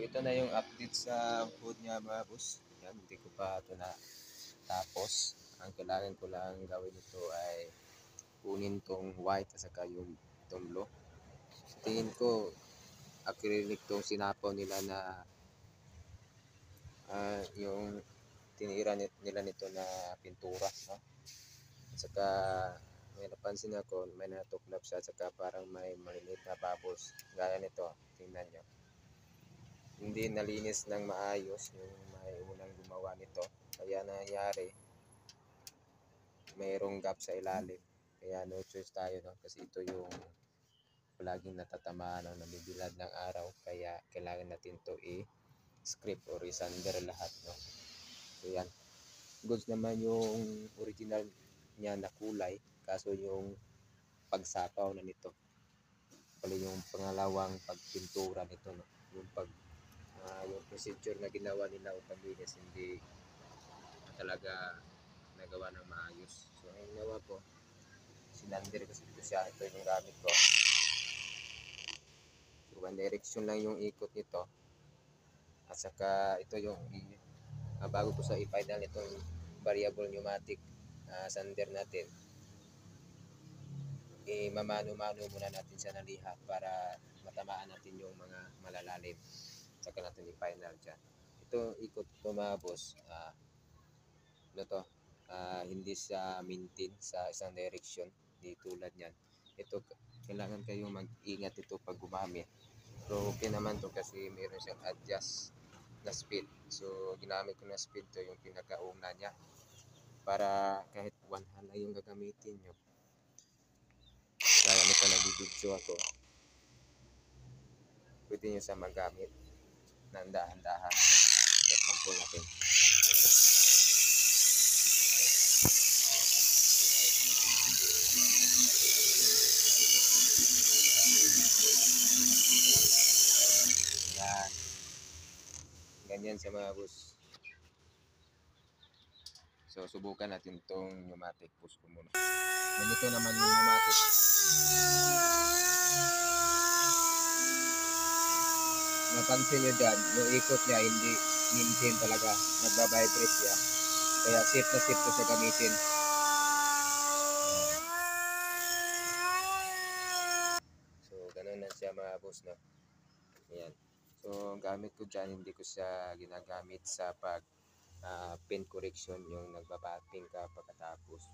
ito na yung update sa hood niya mga boss. Yan, hindi ko pa ito na tapos. Ang kailangan ko lang gawin ito ay kunin tong white at saka yung itong blue. Sa tingin ko, acrylic tong sinapaw nila na yung tinira nila nito na pintura. No? At saka may napansin ako, may natuklap siya at saka parang may maliliit na bubbles. Gaya nito, tingnan nyo. Hindi nalinis ng maayos yung may unang gumawa nito. Kaya nangyari, mayroong gap sa ilalim. Kaya no choice tayo, no? Kasi ito yung palaging natatamaan o nabibilad ng araw. Kaya kailangan natin to i-script or i-sander lahat, no? So yan. Goods naman yung original niya na kulay. Kaso yung pagsapaw na nito. Pala yung pangalawang pagpintura nito, no? Yung procedure na ginawa nila o paglinis hindi talaga nagawa ng maayos. So ang ginawa ko, sinander kasi ito siya. Ito yung gamit ko. So one direction lang yung ikot nito. At saka ito yung bago ko sa i-final itong variable pneumatic sander natin, mamano-mano muna natin siya ng liha para matamaan natin yung mga malalalim. Saka natin i-final dyan. Ito ikot ito mga boss. Hindi siya maintain sa isang direction. Di tulad yan. Ito, kailangan kayong mag-ingat ito pag gumamit. Pero okay naman to kasi mayroon siyang adjust na speed. So, ginamit ko na speed to yung pinakauna niya. Para kahit 1 hand lang yung gagamitin nyo. Kaya nito nag-video ako. Pwede nyo siya magamit ng dahan-dahan. Example natin. Yan. Ganyan siya mga boss. So, subukan natin itong pneumatic. Push ko muna. Ganito naman yung pneumatic. Napansin nyo dyan, yung ikot niya hindi maintain talaga. Nagbabibrate siya. Kaya safe na safe to sa gamitin. So, ganun na siya mga boss, no? Ayan. So, gamit ko dyan, hindi ko siya ginagamit sa pag paint correction, yung nagbabating ka pagkatapos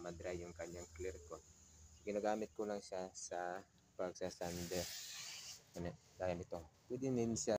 madry yung kanyang clear coat. Ginagamit ko lang siya sa pagsasander. Gaya nito. Pwede din siya